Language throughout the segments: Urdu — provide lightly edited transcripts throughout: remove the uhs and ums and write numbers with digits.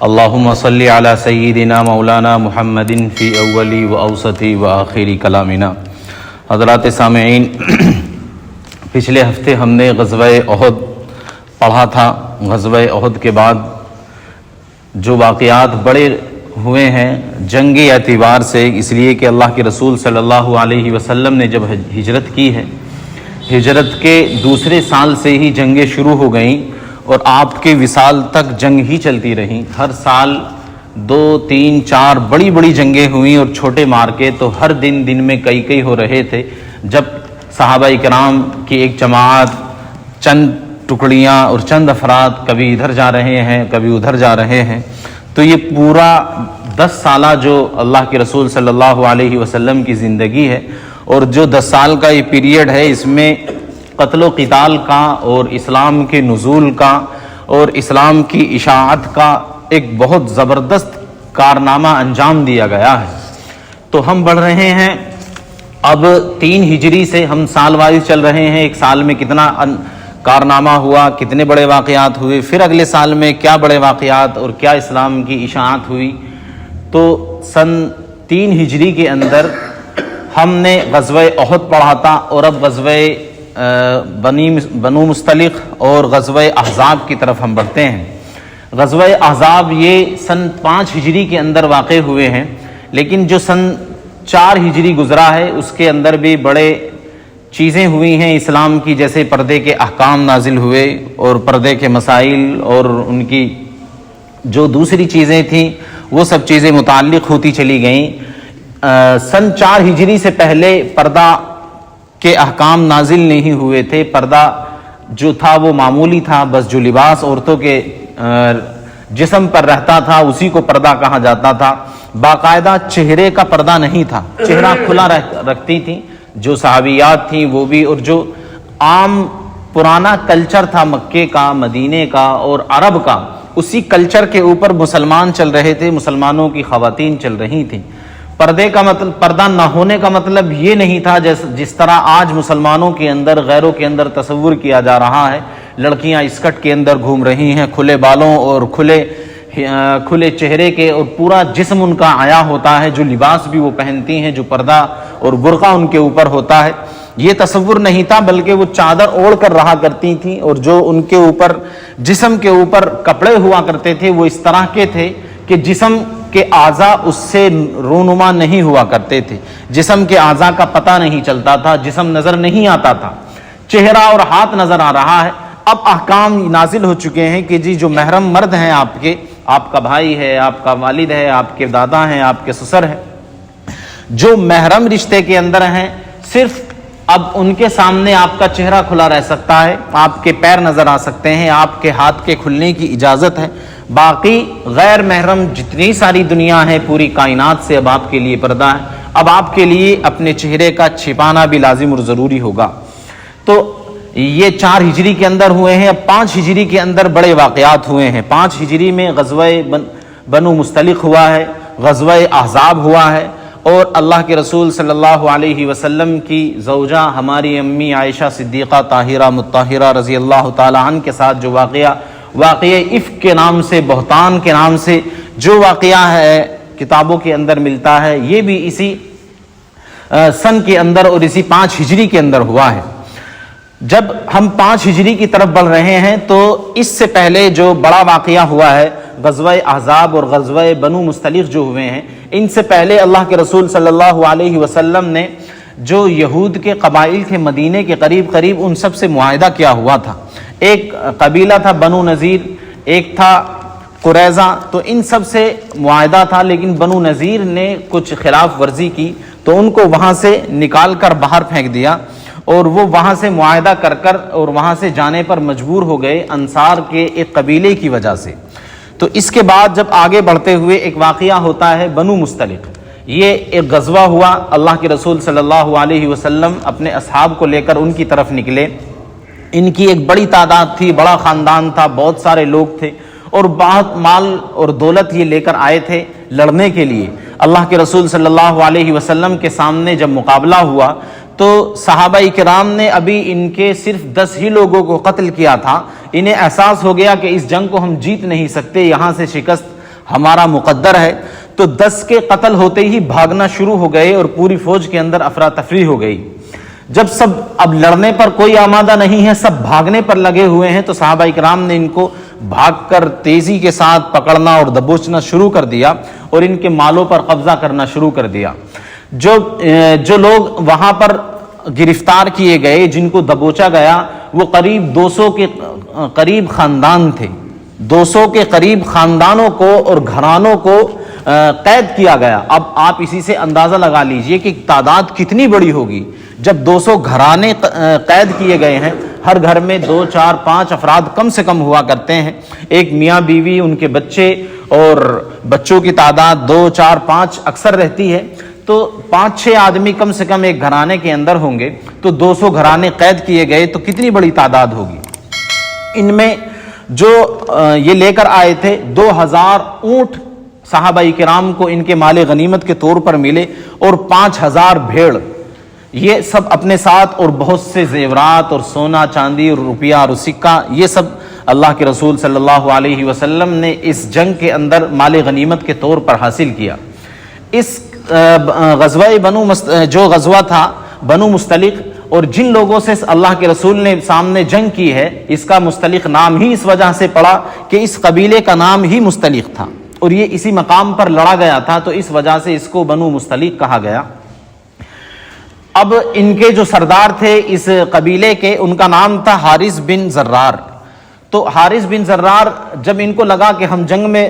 اللہم صلی علی سیدنا مولانا محمد فی اولی و اوسطی و آخری کلامنا۔ حضرات سامعین، پچھلے ہفتے ہم نے غزوہ احد پڑھا تھا۔ غزوہ احد کے بعد جو واقعات بڑے ہوئے ہیں جنگی اعتبار سے، اس لیے کہ اللہ کے رسول صلی اللہ علیہ وسلم نے جب ہجرت کی ہے، ہجرت کے دوسرے سال سے ہی جنگیں شروع ہو گئیں اور آپ کے وصال تک جنگ ہی چلتی رہیں۔ ہر سال 2، 3، 4 بڑی بڑی جنگیں ہوئیں اور چھوٹے مارکے تو ہر دن میں کئی ہو رہے تھے، جب صحابہ کرام کی ایک جماعت، چند ٹکڑیاں اور چند افراد کبھی ادھر جا رہے ہیں کبھی ادھر جا رہے ہیں۔ تو یہ پورا 10 سالہ جو اللہ کے رسول صلی اللہ علیہ وسلم کی زندگی ہے، اور جو 10 سال کا یہ پیریڈ ہے، اس میں قتل و قتال کا اور اسلام کے نزول کا اور اسلام کی اشاعت کا ایک بہت زبردست کارنامہ انجام دیا گیا ہے۔ تو ہم بڑھ رہے ہیں اب 3 ہجری سے، ہم سال وائز چل رہے ہیں، ایک سال میں کتنا کارنامہ ہوا، کتنے بڑے واقعات ہوئے، پھر اگلے سال میں کیا بڑے واقعات اور کیا اسلام کی اشاعت ہوئی۔ تو سن 3 ہجری کے اندر ہم نے غزوہ احد پڑھا تھا، اور اب غزوہ بنو مستلق اور غزوہ احزاب کی طرف ہم بڑھتے ہیں۔ غزوہ احزاب یہ سن 5 ہجری کے اندر واقع ہوئے ہیں، لیکن جو سن 4 ہجری گزرا ہے اس کے اندر بھی بڑے چیزیں ہوئی ہیں اسلام کی، جیسے پردے کے احکام نازل ہوئے اور پردے کے مسائل اور ان کی جو دوسری چیزیں تھیں وہ سب چیزیں متعلق ہوتی چلی گئیں۔ سن 4 ہجری سے پہلے پردہ کے احکام نازل نہیں ہوئے تھے، پردہ جو تھا وہ معمولی تھا، بس جو لباس عورتوں کے جسم پر رہتا تھا اسی کو پردہ کہا جاتا تھا۔ باقاعدہ چہرے کا پردہ نہیں تھا، چہرہ کھلا رکھتی تھیں جو صحابیات تھیں وہ بھی، اور جو عام پرانا کلچر تھا مکے کا، مدینے کا اور عرب کا، اسی کلچر کے اوپر مسلمان چل رہے تھے، مسلمانوں کی خواتین چل رہی تھیں۔ پردے کا مطلب، پردہ نہ ہونے کا مطلب یہ نہیں تھا جس طرح آج مسلمانوں کے اندر، غیروں کے اندر تصور کیا جا رہا ہے، لڑکیاں اسکرٹ کے اندر گھوم رہی ہیں کھلے بالوں اور کھلے چہرے کے، اور پورا جسم ان کا عیا ہوتا ہے، جو لباس بھی وہ پہنتی ہیں، جو پردہ اور برقع ان کے اوپر ہوتا ہے، یہ تصور نہیں تھا، بلکہ وہ چادر اوڑھ کر رہا کرتی تھیں، اور جو ان کے اوپر جسم کے اوپر کپڑے ہوا کرتے تھے وہ اس طرح کے تھے کہ جسم کے اعضاء اس سے رونما نہیں ہوا کرتے تھے، جسم کے اعضاء کا پتہ نہیں چلتا تھا، جسم نظر نہیں آتا تھا، چہرہ اور ہاتھ نظر آ رہا ہے۔ اب احکام نازل ہو چکے ہیں کہ جی جو محرم مرد ہیں آپ کا بھائی ہے، آپ کا والد ہے، آپ کے دادا ہیں، آپ کے سسر ہیں، جو محرم رشتے کے اندر ہیں، صرف اب ان کے سامنے آپ کا چہرہ کھلا رہ سکتا ہے، آپ کے پیر نظر آ سکتے ہیں، آپ کے ہاتھ کے کھلنے کی اجازت ہے، باقی غیر محرم جتنی ساری دنیا ہے پوری کائنات سے اب آپ کے لیے پردہ ہے۔ اب آپ کے لیے اپنے چہرے کا چھپانا بھی لازم اور ضروری ہوگا۔ تو یہ 4 ہجری کے اندر ہوئے ہیں۔ اب 5 ہجری کے اندر بڑے واقعات ہوئے ہیں۔ 5 ہجری میں غزوہ بنو مستلق ہوا ہے، غزوہ احزاب ہوا ہے، اور اللہ کے رسول صلی اللہ علیہ وسلم کی زوجہ ہماری امی عائشہ صدیقہ طاہرہ مطہرہ رضی اللہ تعالی عنہ کے ساتھ جو واقعہ افک کے نام سے، بہتان کے نام سے جو واقعہ ہے کتابوں کے اندر ملتا ہے، یہ بھی اسی سن کے اندر اور اسی 5 ہجری کے اندر ہوا ہے۔ جب ہم 5 ہجری کی طرف بڑھ رہے ہیں تو اس سے پہلے جو بڑا واقعہ ہوا ہے غزوہ احزاب اور غزوہ بنو مستلق جو ہوئے ہیں، ان سے پہلے اللہ کے رسول صلی اللہ علیہ وسلم نے جو یہود کے قبائل تھے مدینے کے قریب ان سب سے معاہدہ کیا ہوا تھا۔ ایک قبیلہ تھا بنو نذیر، ایک تھا قریظہ، تو ان سب سے معاہدہ تھا، لیکن بنو نذیر نے کچھ خلاف ورزی کی تو ان کو وہاں سے نکال کر باہر پھینک دیا، اور وہ وہاں سے معاہدہ کر اور وہاں سے جانے پر مجبور ہو گئے انصار کے ایک قبیلے کی وجہ سے۔ تو اس کے بعد جب آگے بڑھتے ہوئے ایک واقعہ ہوتا ہے بنو مستلق، یہ ایک غزوہ ہوا، اللہ کے رسول صلی اللہ علیہ وسلم اپنے اصحاب کو لے کر ان کی طرف نکلے، ان کی ایک بڑی تعداد تھی، بڑا خاندان تھا، بہت سارے لوگ تھے، اور بہت مال اور دولت یہ لے کر آئے تھے لڑنے کے لیے۔ اللہ کے رسول صلی اللہ علیہ وسلم کے سامنے جب مقابلہ ہوا تو صحابہ کرام نے ابھی ان کے صرف 10 ہی لوگوں کو قتل کیا تھا، انہیں احساس ہو گیا کہ اس جنگ کو ہم جیت نہیں سکتے، یہاں سے شکست ہمارا مقدر ہے. تو 10 کے قتل ہوتے ہی بھاگنا شروع ہو گئے اور پوری فوج کے اندر افراتفری ہو گئی. جب سب اب لڑنے پر کوئی آمادہ نہیں ہے, سب بھاگنے پر لگے ہوئے ہیں, تو صحابہ کرام نے ان کو بھاگ کر تیزی کے ساتھ پکڑنا اور دبوچنا شروع کر دیا اور ان کے مالوں پر قبضہ کرنا شروع کر دیا. جو لوگ وہاں پر گرفتار کیے گئے, جن کو دبوچا گیا, وہ قریب 200 کے قریب خاندان تھے. 200 کے قریب خاندانوں کو اور گھرانوں کو قید کیا گیا. اب آپ اسی سے اندازہ لگا لیجئے کہ تعداد کتنی بڑی ہوگی. جب 200 گھرانے قید کیے گئے ہیں, ہر گھر میں 2 4 5 افراد کم سے کم ہوا کرتے ہیں, ایک میاں بیوی, ان کے بچے, اور بچوں کی تعداد 2 4 5 اکثر رہتی ہے, تو 5 6 آدمی کم سے کم ایک گھرانے کے اندر ہوں گے. تو 200 گھرانے قید کیے گئے تو کتنی بڑی تعداد ہوگی. ان میں جو یہ لے کر آئے تھے 2000 اونٹ صحابہ کرام کو ان کے مال غنیمت کے طور پر ملے, اور 5000 بھیڑ, یہ سب اپنے ساتھ, اور بہت سے زیورات اور سونا چاندی اور روپیہ اور سکہ, یہ سب اللہ کے رسول صلی اللہ علیہ وسلم نے اس جنگ کے اندر مال غنیمت کے طور پر حاصل کیا. اس غزوہ جو غزوہ تھا بنو مستلق, اور جن لوگوں سے اللہ کے رسول نے سامنے جنگ کی ہے, اس کا مستلق نام ہی اس وجہ سے پڑا کہ اس قبیلے کا نام ہی مستلق تھا, اور یہ اسی مقام پر لڑا گیا تھا, تو اس وجہ سے اس کو بنو مستلق کہا گیا. اب ان کے جو سردار تھے اس قبیلے کے, ان کا نام تھا حارث بن زرار. تو حارث بن زرار, جب ان کو لگا کہ ہم جنگ میں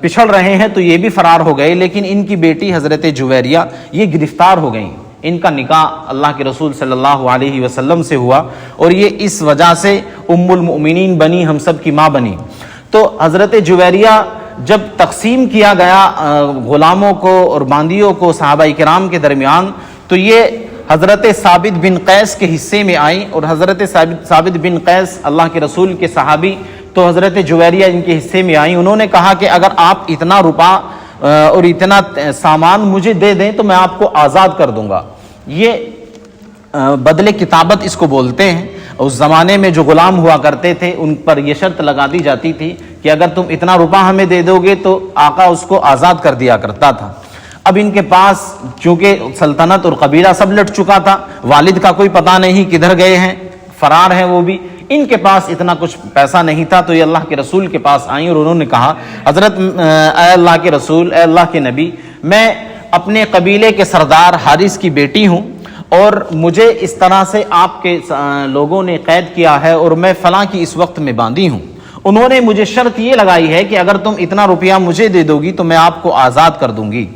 پچھڑ رہے ہیں, تو یہ بھی فرار ہو گئے, لیکن ان کی بیٹی حضرت جویریہ یہ گرفتار ہو گئیں. ان کا نکاح اللہ کے رسول صلی اللہ علیہ وسلم سے ہوا, اور یہ اس وجہ سے ام المؤمنین بنی, ہم سب کی ماں بنی. تو حضرت جویریہ جب تقسیم کیا گیا غلاموں کو اور باندیوں کو صحابہ کرام کے درمیان, تو یہ حضرت ثابت بن قیس کے حصے میں آئیں, اور حضرت ثابت بن قیس اللہ کے رسول کے صحابی, تو حضرت جویریہ ان کے حصے میں آئیں. انہوں نے کہا کہ اگر آپ اتنا روپا اور اتنا سامان مجھے دے دیں تو میں آپ کو آزاد کر دوں گا. یہ بدلے کتابت اس کو بولتے ہیں. اس زمانے میں جو غلام ہوا کرتے تھے ان پر یہ شرط لگا دی جاتی تھی کہ اگر تم اتنا روپا ہمیں دے دو گے تو آقا اس کو آزاد کر دیا کرتا تھا. اب ان کے پاس چونکہ سلطنت اور قبیلہ سب لٹ چکا تھا, والد کا کوئی پتہ نہیں کدھر گئے ہیں, فرار ہیں وہ بھی, ان کے پاس اتنا کچھ پیسہ نہیں تھا. تو یہ اللہ کے رسول کے پاس آئیں اور انہوں نے کہا, حضرت اے اللہ کے رسول, اے اللہ کے نبی, میں اپنے قبیلے کے سردار حارث کی بیٹی ہوں, اور مجھے اس طرح سے آپ کے لوگوں نے قید کیا ہے, اور میں فلاں کی اس وقت میں باندھی ہوں. انہوں نے مجھے شرط یہ لگائی ہے کہ اگر تم اتنا روپیہ مجھے دے دو گی تو میں آپ کو آزاد کر دوں گی,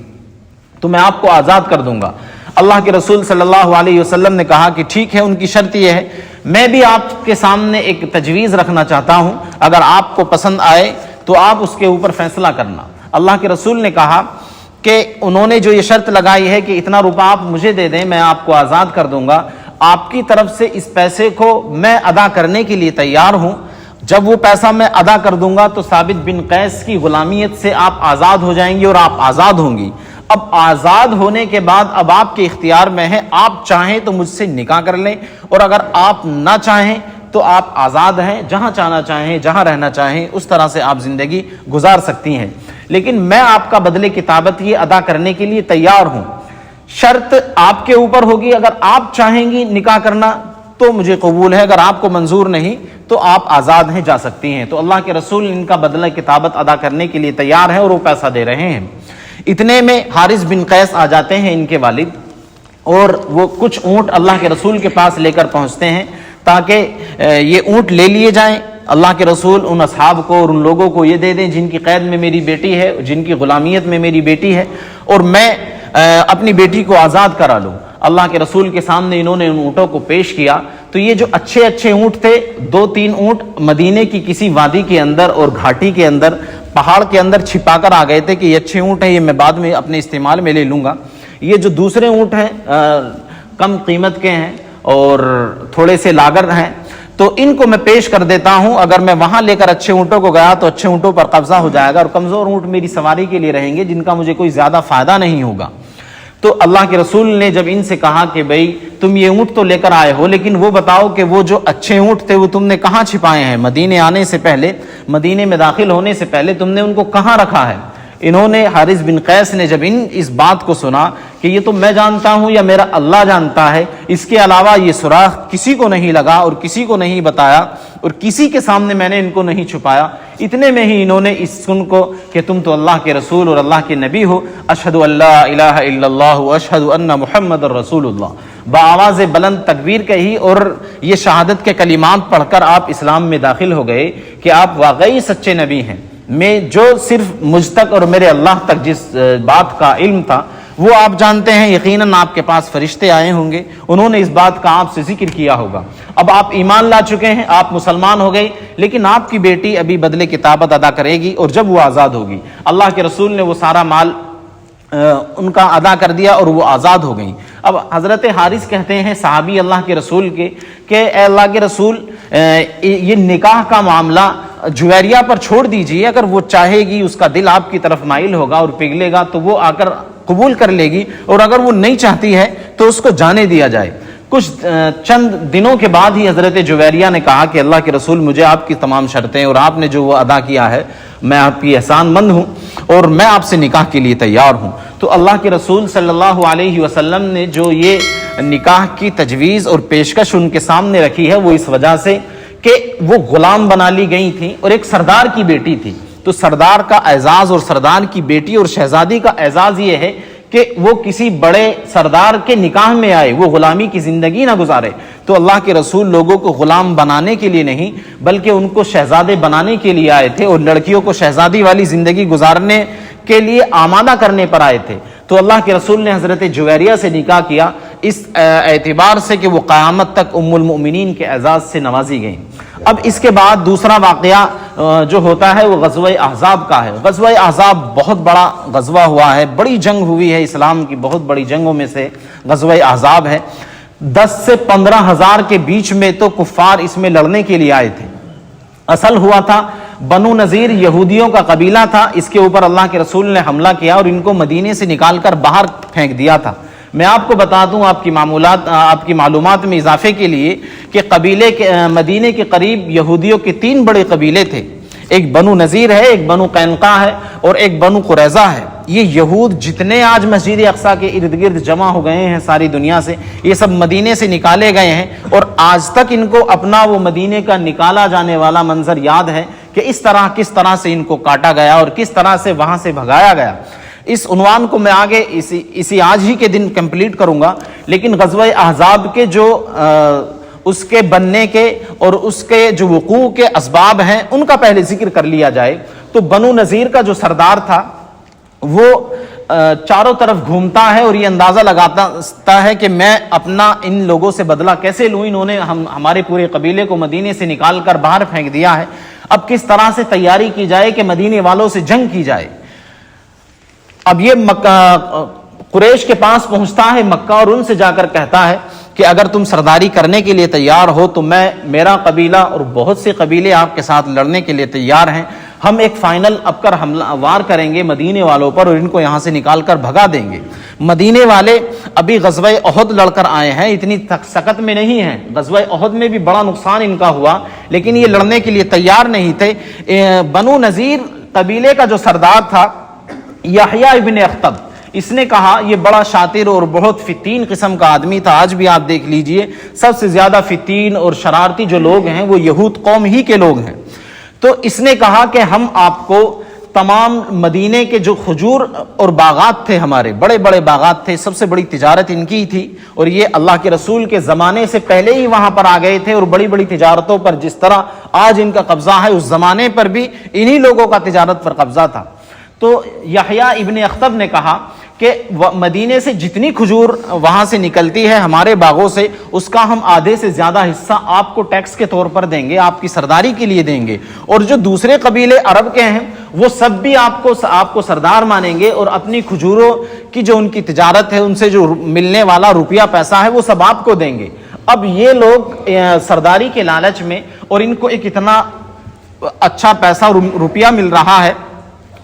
تو میں آپ کو آزاد کر دوں گا. اللہ کے رسول صلی اللہ علیہ وسلم نے کہا کہ ٹھیک ہے, ان کی شرط یہ ہے, میں بھی آپ کے سامنے ایک تجویز رکھنا چاہتا ہوں, اگر آپ کو پسند آئے تو آپ اس کے اوپر فیصلہ کرنا. اللہ کے رسول نے کہا کہ انہوں نے جو یہ شرط لگائی ہے کہ اتنا روپیہ آپ مجھے دے دیں, میں آپ کو آزاد کر دوں گا, آپ کی طرف سے اس پیسے کو میں ادا کرنے کے لیے تیار ہوں. جب وہ پیسہ میں ادا کر دوں گا تو ثابت بن قیس کی غلامیت سے آپ آزاد ہو جائیں گے اور آپ آزاد ہوں گی. اب آزاد ہونے کے بعد اب آپ کے اختیار میں ہے, آپ چاہیں تو مجھ سے نکاح کر لیں, اور اگر آپ نہ چاہیں تو آپ آزاد ہیں, جہاں چاہنا چاہیں, جہاں رہنا چاہیں, اس طرح سے آپ زندگی گزار سکتی ہیں. لیکن میں آپ کا بدلے کتابت یہ ادا کرنے کے لیے تیار ہوں. شرط آپ کے اوپر ہوگی, اگر آپ چاہیں گی نکاح کرنا تو مجھے قبول ہے, اگر آپ کو منظور نہیں تو آپ آزاد ہیں, جا سکتی ہیں. تو اللہ کے رسول ان کا بدلہ کتابت ادا کرنے کے لیے تیار ہیں اور وہ پیسہ دے رہے ہیں. اتنے میں حارث بن قیس آ جاتے ہیں, ان کے والد, اور وہ کچھ اونٹ اللہ کے رسول کے پاس لے کر پہنچتے ہیں تاکہ یہ اونٹ لے لیے جائیں. اللہ کے رسول ان اصحاب کو اور ان لوگوں کو یہ دے دیں جن کی قید میں میری بیٹی ہے, جن کی غلامیت میں میری بیٹی ہے, اور میں اپنی بیٹی کو آزاد کرا لوں. اللہ کے رسول کے سامنے انہوں نے ان اونٹوں کو پیش کیا. تو یہ جو اچھے اچھے اونٹ تھے, 2-3 اونٹ مدینے کی کسی وادی کے اندر اور گھاٹی کے اندر, پہاڑ کے اندر چھپا کر آ گئے تھے کہ یہ اچھے اونٹ ہیں, یہ میں بعد میں اپنے استعمال میں لے لوں گا. یہ جو دوسرے اونٹ ہیں کم قیمت کے ہیں اور تھوڑے سے لاگر ہیں, تو ان کو میں پیش کر دیتا ہوں. اگر میں وہاں لے کر اچھے اونٹوں کو گیا تو اچھے اونٹوں پر قبضہ ہو جائے گا, اور کمزور اونٹ میری سواری کے لیے رہیں گے جن کا مجھے کوئی زیادہ فائدہ نہیں ہوگا. تو اللہ کے رسول نے جب ان سے کہا کہ بھئی تم یہ اونٹ تو لے کر آئے ہو، لیکن وہ بتاؤ کہ وہ جو اچھے اونٹ تھے وہ تم نے کہاں چھپائے ہیں؟ مدینے آنے سے پہلے، مدینے میں داخل ہونے سے پہلے تم نے ان کو کہاں رکھا ہے؟ انہوں نے، حارث بن قیس نے جب اس بات کو سنا کہ یہ تو میں جانتا ہوں یا میرا اللہ جانتا ہے، اس کے علاوہ یہ سراغ کسی کو نہیں لگا اور کسی کو نہیں بتایا اور کسی کے سامنے میں نے ان کو نہیں چھپایا، اتنے میں ہی انہوں نے اس سن کو کہ تم تو اللہ کے رسول اور اللہ کے نبی ہو، اشہد ان لا الہ الا اللہ واشہد ان محمد رسول اللہ، بآواز بلند تکبیر کہی اور یہ شہادت کے کلمات پڑھ کر آپ اسلام میں داخل ہو گئے کہ آپ واقعی سچے نبی ہیں۔ میں جو صرف مجھ تک اور میرے اللہ تک جس بات کا علم تھا وہ آپ جانتے ہیں، یقیناً آپ کے پاس فرشتے آئے ہوں گے، انہوں نے اس بات کا آپ سے ذکر کیا ہوگا، اب آپ ایمان لا چکے ہیں، آپ مسلمان ہو گئے، لیکن آپ کی بیٹی ابھی بدلے کتابت ادا کرے گی اور جب وہ آزاد ہوگی۔ اللہ کے رسول نے وہ سارا مال ان کا ادا کر دیا اور وہ آزاد ہو گئیں۔ اب حضرت حارث کہتے ہیں صحابی اللہ کے رسول کے کہ اے اللہ کے رسول، یہ نکاح کا معاملہ جویریہ پر چھوڑ دیجئے، اگر وہ چاہے گی، اس کا دل آپ کی طرف مائل ہوگا اور پگھلے گا تو وہ آ کر قبول کر لے گی، اور اگر وہ نہیں چاہتی ہے تو اس کو جانے دیا جائے۔ کچھ چند دنوں کے بعد ہی حضرت جویریہ نے کہا کہ اللہ کے رسول، مجھے آپ کی تمام شرطیں اور آپ نے جو وہ ادا کیا ہے، میں آپ کی احسان مند ہوں اور میں آپ سے نکاح کے لیے تیار ہوں۔ تو اللہ کے رسول صلی اللہ علیہ وسلم نے جو یہ نکاح کی تجویز اور پیشکش ان کے سامنے رکھی ہے، وہ اس وجہ سے کہ وہ غلام بنا لی گئی تھیں اور ایک سردار کی بیٹی تھی، تو سردار کا اعزاز اور سردار کی بیٹی اور شہزادی کا اعزاز یہ ہے کہ وہ کسی بڑے سردار کے نکاح میں آئے، وہ غلامی کی زندگی نہ گزارے۔ تو اللہ کے رسول لوگوں کو غلام بنانے کے لیے نہیں بلکہ ان کو شہزادے بنانے کے لیے آئے تھے اور لڑکیوں کو شہزادی والی زندگی گزارنے کے لیے آمادہ کرنے پر آئے تھے۔ تو اللہ کے رسول نے حضرت جویریہ سے نکاح کیا اس اعتبار سے کہ وہ قیامت تک ام المؤمنین کے اعزاز سے نوازی گئیں۔ اب اس کے بعد دوسرا واقعہ جو ہوتا ہے وہ غزوہ احزاب کا ہے۔ غزوہ احزاب بہت بڑا غزوہ ہوا ہے، بڑی جنگ ہوئی ہے، اسلام کی بہت بڑی جنگوں میں سے غزوہ احزاب ہے۔ 10 سے 15 ہزار کے بیچ میں تو کفار اس میں لڑنے کے لیے آئے تھے۔ اصل ہوا تھا بنو نذیر یہودیوں کا قبیلہ تھا، اس کے اوپر اللہ کے رسول نے حملہ کیا اور ان کو مدینے سے نکال کر باہر پھینک دیا تھا۔ میں آپ کو بتا دوں آپ کی معلومات میں اضافے کے لیے کہ قبیلے کے مدینے کے قریب یہودیوں کے 3 بڑے قبیلے تھے، ایک بنو نذیر ہے، ایک بنو قینقاع ہے اور ایک بنو قریظہ ہے۔ یہ یہود جتنے آج مسجد اقصیٰ کے ارد گرد جمع ہو گئے ہیں ساری دنیا سے، یہ سب مدینے سے نکالے گئے ہیں اور آج تک ان کو اپنا وہ مدینے کا نکالا جانے والا منظر یاد ہے کہ کس طرح سے ان کو کاٹا گیا اور کس طرح سے وہاں سے بھگایا گیا۔ اس عنوان کو میں آگے اسی آج ہی کے دن کمپلیٹ کروں گا، لیکن غزوہ احزاب کے جو اس کے بننے کے اور اس کے جو وقوع کے اسباب ہیں ان کا پہلے ذکر کر لیا جائے تو بنو نذیر کا جو سردار تھا وہ چاروں طرف گھومتا ہے اور یہ اندازہ لگاتا ہے کہ میں اپنا ان لوگوں سے بدلہ کیسے لوں، انہوں نے ہمارے پورے قبیلے کو مدینے سے نکال کر باہر پھینک دیا ہے، اب کس طرح سے تیاری کی جائے کہ مدینے والوں سے جنگ کی جائے۔ اب یہ قریش کے پاس پہنچتا ہے مکہ اور ان سے جا کر کہتا ہے کہ اگر تم سرداری کرنے کے لیے تیار ہو تو میرا قبیلہ اور بہت سے قبیلے آپ کے ساتھ لڑنے کے لیے تیار ہیں، ہم ایک فائنل اب کر حملہ وار کریں گے مدینے والوں پر اور ان کو یہاں سے نکال کر بھگا دیں گے۔ مدینے والے ابھی غزوہ احد لڑ کر آئے ہیں، اتنی سخت میں نہیں ہیں، غزوہ احد میں بھی بڑا نقصان ان کا ہوا لیکن یہ لڑنے کے لیے تیار نہیں تھے۔ بنو نذیر قبیلے کا جو سردار تھا یحییٰ ابن اخطب، اس نے کہا، یہ بڑا شاطر اور بہت فتین قسم کا آدمی تھا، آج بھی آپ دیکھ لیجئے سب سے زیادہ فتین اور شرارتی جو لوگ ہیں وہ یہود قوم ہی کے لوگ ہیں۔ تو اس نے کہا کہ ہم آپ کو تمام مدینے کے جو کھجور اور باغات تھے، ہمارے بڑے بڑے باغات تھے، سب سے بڑی تجارت ان کی تھی اور یہ اللہ کے رسول کے زمانے سے پہلے ہی وہاں پر آ گئے تھے اور بڑی بڑی تجارتوں پر جس طرح آج ان کا قبضہ ہے اس زمانے پر بھی انہی لوگوں کا تجارت پر قبضہ تھا۔ تو یحییٰ ابن اخطب نے کہا کہ مدینے سے جتنی کھجور وہاں سے نکلتی ہے ہمارے باغوں سے، اس کا ہم آدھے سے زیادہ حصہ آپ کو ٹیکس کے طور پر دیں گے، آپ کی سرداری کے لیے دیں گے، اور جو دوسرے قبیلے عرب کے ہیں وہ سب بھی آپ کو سردار مانیں گے اور اپنی کھجوروں کی جو ان کی تجارت ہے ان سے جو ملنے والا روپیہ پیسہ ہے وہ سب آپ کو دیں گے۔ اب یہ لوگ سرداری کے لالچ میں اور ان کو ایک اتنا اچھا پیسہ روپیہ مل رہا ہے،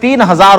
3,000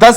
10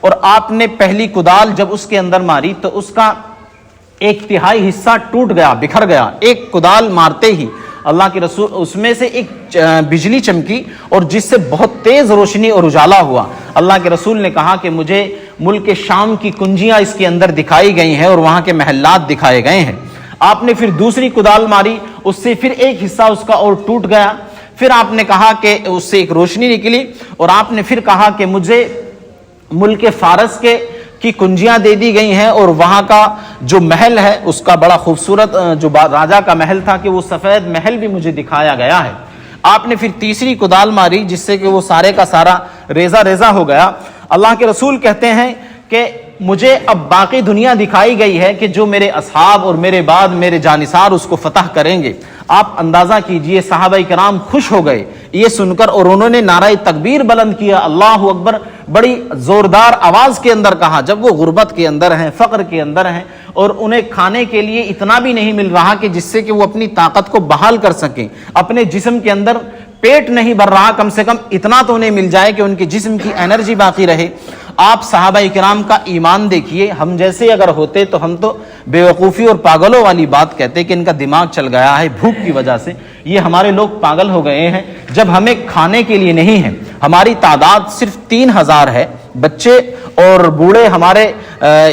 اور آپ نے پہلی کدال جب اس کے اندر ماری تو اس کا 1/3 حصہ ٹوٹ گیا، بکھر گیا۔ ایک کدال مارتے ہی اللہ کے رسول اس میں سے ایک بجلی چمکی اور جس سے بہت تیز روشنی اور اجالا ہوا۔ اللہ کے رسول نے کہا کہ مجھے ملک شام کی کنجیاں اس کے اندر دکھائی گئی ہیں اور وہاں کے محلات دکھائے گئے ہیں۔ آپ نے پھر دوسری کدال ماری، اس سے پھر ایک حصہ اس کا اور ٹوٹ گیا۔ پھر آپ نے کہا کہ اس سے ایک روشنی نکلی اور آپ نے پھر کہا کہ مجھے ملک فارس کی کنجیاں دے دی گئی ہیں اور وہاں کا جو محل ہے اس کا بڑا خوبصورت جو راجہ کا محل تھا کہ وہ سفید محل بھی مجھے دکھایا گیا ہے۔ آپ نے پھر تیسری کدال ماری جس سے کہ وہ سارے کا سارا ریزہ ریزہ ہو گیا۔ اللہ کے رسول کہتے ہیں کہ مجھے اب باقی دنیا دکھائی گئی ہے کہ جو میرے اصحاب اور میرے بعد میرے جانثار اس کو فتح کریں گے۔ آپ اندازہ کیجئے صحابہ کرام خوش ہو گئے یہ سن کر اور انہوں نے نعرہ تکبیر بلند کیا، اللہ اکبر، بڑی زوردار آواز کے اندر کہا۔ جب وہ غربت کے اندر ہیں، فقر کے اندر ہیں اور انہیں کھانے کے لیے اتنا بھی نہیں مل رہا کہ جس سے کہ وہ اپنی طاقت کو بحال کر سکیں، اپنے جسم کے اندر پیٹ نہیں بھر رہا، کم سے کم اتنا تو انہیں مل جائے کہ ان کے جسم کی انرجی باقی رہے۔ آپ صحابہ کرام کا ایمان دیکھیے، ہم جیسے اگر ہوتے تو ہم تو بے وقوفی اور پاگلوں والی بات کہتے کہ ان کا دماغ چل گیا ہے بھوک کی وجہ سے، یہ ہمارے لوگ پاگل ہو گئے ہیں جب ہمیں کھانے کے لیے نہیں ہے۔ ہماری تعداد صرف 3000 ہے، بچے اور بوڑھے ہمارے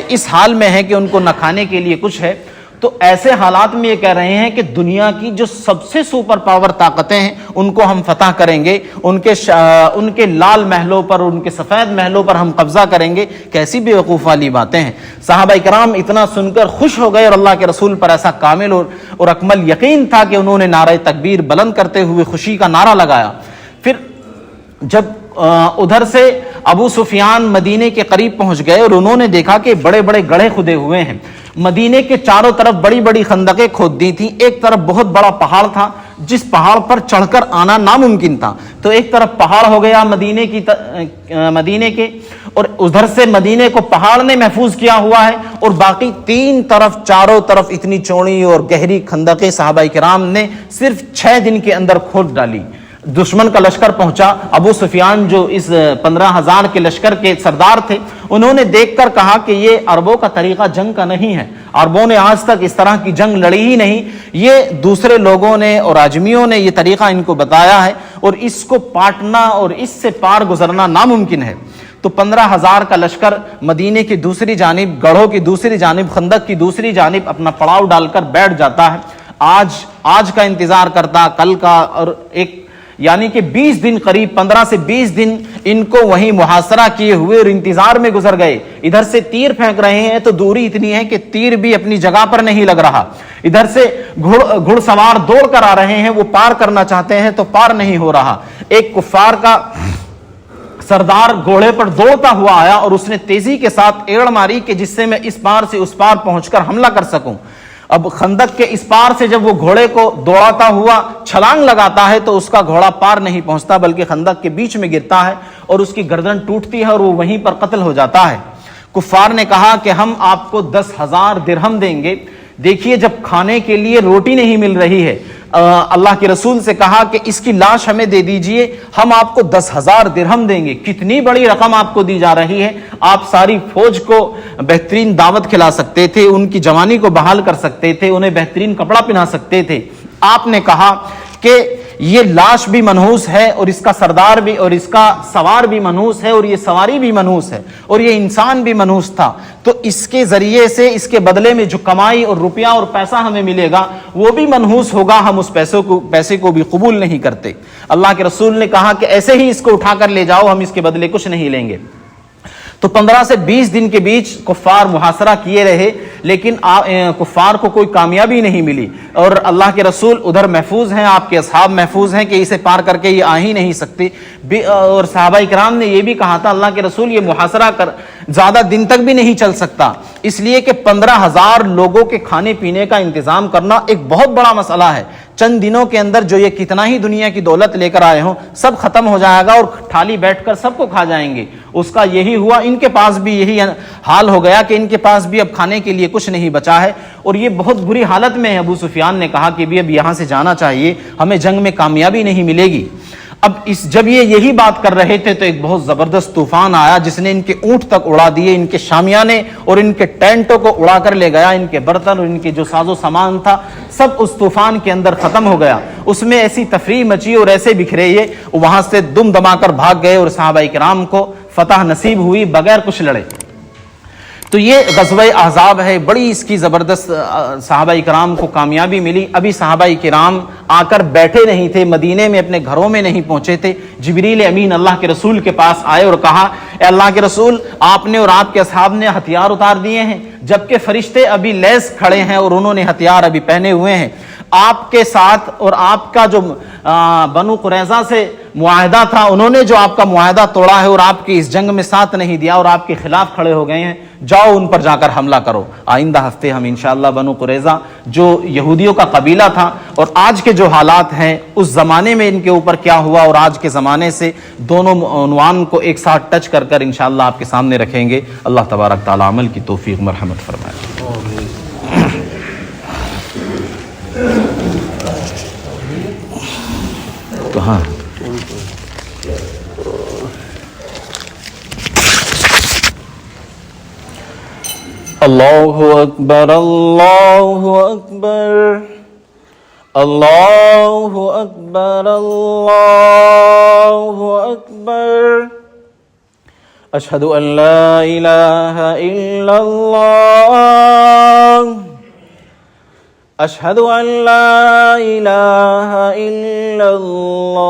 اس حال میں ہیں کہ ان کو نہ کھانے کے لیے کچھ ہے۔ تو ایسے حالات میں یہ کہہ رہے ہیں کہ دنیا کی جو سب سے سپر پاور طاقتیں ہیں ان کو ہم فتح کریں گے، ان کے لال محلوں پر، ان کے سفید محلوں پر ہم قبضہ کریں گے۔ کیسی بے وقوف والی باتیں ہیں۔ صحابہ کرام اتنا سن کر خوش ہو گئے اور اللہ کے رسول پر ایسا کامل اور اکمل یقین تھا کہ انہوں نے نعرہ تکبیر بلند کرتے ہوئے خوشی کا نعرہ لگایا۔ پھر جب ادھر سے ابو سفیان مدینے کے قریب پہنچ گئے اور انہوں نے دیکھا کہ بڑے بڑے گڑھے کھدے ہوئے ہیں، مدینے کے چاروں طرف بڑی بڑی خندقیں کھود دی تھیں۔ ایک طرف بہت بڑا پہاڑ تھا جس پہاڑ پر چڑھ کر آنا ناممکن تھا، تو ایک طرف پہاڑ ہو گیا مدینے کے اور ادھر سے مدینے کو پہاڑ نے محفوظ کیا ہوا ہے اور باقی 3 طرف چاروں طرف اتنی چوڑی اور گہری خندقیں صحابہ کرام نے صرف 6 دن کے اندر کھود ڈالی۔ دشمن کا لشکر پہنچا، ابو سفیان جو اس 15,000 کے لشکر کے سردار تھے، انہوں نے دیکھ کر کہا کہ یہ عربوں کا طریقہ جنگ کا نہیں ہے، عربوں نے آج تک اس طرح کی جنگ لڑی ہی نہیں، یہ دوسرے لوگوں نے اور اجمیوں نے یہ طریقہ ان کو بتایا ہے اور اس کو پاٹنا اور اس سے پار گزرنا ناممکن ہے۔ تو 15,000 کا لشکر مدینے کی دوسری جانب، گڑھوں کی دوسری جانب، خندق کی دوسری جانب اپنا پڑاؤ ڈال کر بیٹھ جاتا ہے۔ آج کا انتظار کرتا، کل کا، اور یعنی کہ 20 دن، قریب 15 سے 20 دن ان کو وہیں محاصرہ کیے ہوئے اور انتظار میں گزر گئے۔ ادھر سے تیر پھینک رہے ہیں تو دوری اتنی ہے کہ تیر بھی اپنی جگہ پر نہیں لگ رہا، ادھر سے گھڑ سوار دوڑ کر آ رہے ہیں، وہ پار کرنا چاہتے ہیں تو پار نہیں ہو رہا۔ ایک کفار کا سردار گھوڑے پر دوڑتا ہوا آیا اور اس نے تیزی کے ساتھ ایڑ ماری کہ جس سے میں اس پار سے اس پار پہنچ کر حملہ کر سکوں۔ اب خندق کے اس پار سے جب وہ گھوڑے کو دوڑاتا ہوا چھلانگ لگاتا ہے تو اس کا گھوڑا پار نہیں پہنچتا بلکہ خندق کے بیچ میں گرتا ہے اور اس کی گردن ٹوٹتی ہے اور وہ وہیں پر قتل ہو جاتا ہے۔ کفار نے کہا کہ ہم آپ کو 10,000 درہم دیں گے۔ دیکھیے جب کھانے کے لیے روٹی نہیں مل رہی ہے، اللہ کے رسول سے کہا کہ اس کی لاش ہمیں دے دیجئے، ہم آپ کو 10,000 درہم دیں گے۔ کتنی بڑی رقم آپ کو دی جا رہی ہے، آپ ساری فوج کو بہترین دعوت کھلا سکتے تھے، ان کی جوانی کو بحال کر سکتے تھے، انہیں بہترین کپڑا پہنا سکتے تھے۔ آپ نے کہا کہ یہ لاش بھی منحوس ہے اور اس کا سردار بھی اور اس کا سوار بھی منحوس ہے اور یہ سواری بھی منحوس ہے اور یہ انسان بھی منحوس تھا، تو اس کے ذریعے سے اس کے بدلے میں جو کمائی اور روپیہ اور پیسہ ہمیں ملے گا وہ بھی منحوس ہوگا، ہم اس پیسے کو بھی قبول نہیں کرتے۔ اللہ کے رسول نے کہا کہ ایسے ہی اس کو اٹھا کر لے جاؤ، ہم اس کے بدلے کچھ نہیں لیں گے۔ تو 15 سے 20 دن کے بیچ کفار محاصرہ کیے رہے لیکن کفار کو کوئی کامیابی نہیں ملی اور اللہ کے رسول ادھر محفوظ ہیں، آپ کے اصحاب محفوظ ہیں کہ اسے پار کر کے یہ آ ہی نہیں سکتے۔ اور صحابہ کرام نے یہ بھی کہا تھا اللہ کے رسول یہ محاصرہ زیادہ دن تک بھی نہیں چل سکتا، اس لیے کہ 15,000 لوگوں کے کھانے پینے کا انتظام کرنا ایک بہت بڑا مسئلہ ہے۔ چند دنوں کے اندر جو یہ کتنا ہی دنیا کی دولت لے کر آئے ہوں سب ختم ہو جائے گا اور تھالی بیٹھ کر سب کو کھا جائیں گے۔ اس کا یہی ہوا، ان کے پاس بھی یہی حال ہو گیا کہ ان کے پاس بھی اب کھانے کے لیے کچھ نہیں بچا ہے اور یہ بہت بری حالت میں ہے۔ ابو سفیان نے کہا کہ بھی اب یہاں سے جانا چاہیے، ہمیں جنگ میں کامیابی نہیں ملے گی۔ اب جب یہ یہی بات کر رہے تھے تو ایک بہت زبردست طوفان آیا جس نے ان کے اونٹ تک اڑا دیے، ان کے شامیانے اور ان کے ٹینٹوں کو اڑا کر لے گیا، ان کے برتن اور ان کے جو ساز و سامان تھا سب اس طوفان کے اندر ختم ہو گیا۔ اس میں ایسی تفریح مچی اور ایسے بکھرے یہ وہاں سے دم دما کر بھاگ گئے اور صحابہ کرام کو فتح نصیب ہوئی بغیر کچھ لڑے۔ تو یہ غزوہ احزاب ہے، بڑی اس کی زبردست صحابہ کرام کو کامیابی ملی۔ ابھی صحابہ کرام آ کر بیٹھے نہیں تھے، مدینے میں اپنے گھروں میں نہیں پہنچے تھے، جبریل امین اللہ کے رسول کے پاس آئے اور کہا اے اللہ کے رسول، آپ نے اور آپ کے اصحاب نے ہتھیار اتار دیے ہیں، جبکہ فرشتے ابھی لیس کھڑے ہیں اور انہوں نے ہتھیار ابھی پہنے ہوئے ہیں۔ آپ کے ساتھ اور آپ کا جو بنو قریظہ سے معاہدہ تھا، انہوں نے جو آپ کا معاہدہ توڑا ہے اور آپ کی اس جنگ میں ساتھ نہیں دیا اور آپ کے خلاف کھڑے ہو گئے ہیں، جاؤ ان پر جا کر حملہ کرو۔ آئندہ ہفتے ہم انشاءاللہ بنو قریظہ جو یہودیوں کا قبیلہ تھا اور آج کے جو حالات ہیں اس زمانے میں ان کے اوپر کیا ہوا اور آج کے زمانے سے دونوں عنوان کو ایک ساتھ ٹچ کر کر انشاءاللہ آپ کے سامنے رکھیں گے۔ اللہ تبارک تعالی عمل کی توفیق مرحمت فرمائے۔ کہاں اللہ اکبر اللہ اکبر اللہ اکبر اللہ اکبر اشہد ان لا الہ الا اللہ اشہد ان لا الہ الا اللہ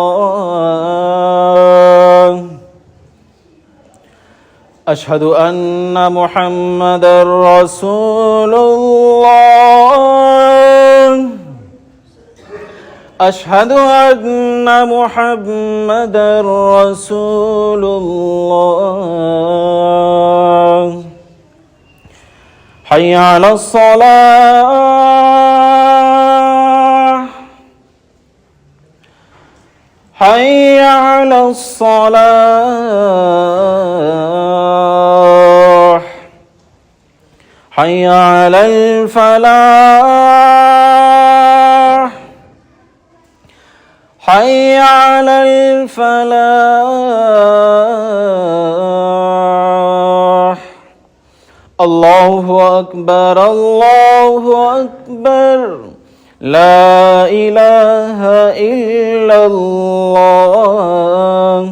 اشہد ان محمد رسول اللہ اشہد ان محمد رسول اللہ حی علی الصلاة حی علی الصلاة حی علی الفلاح حی علی الفلاح اللہ اکبر لا الہ الا اللہ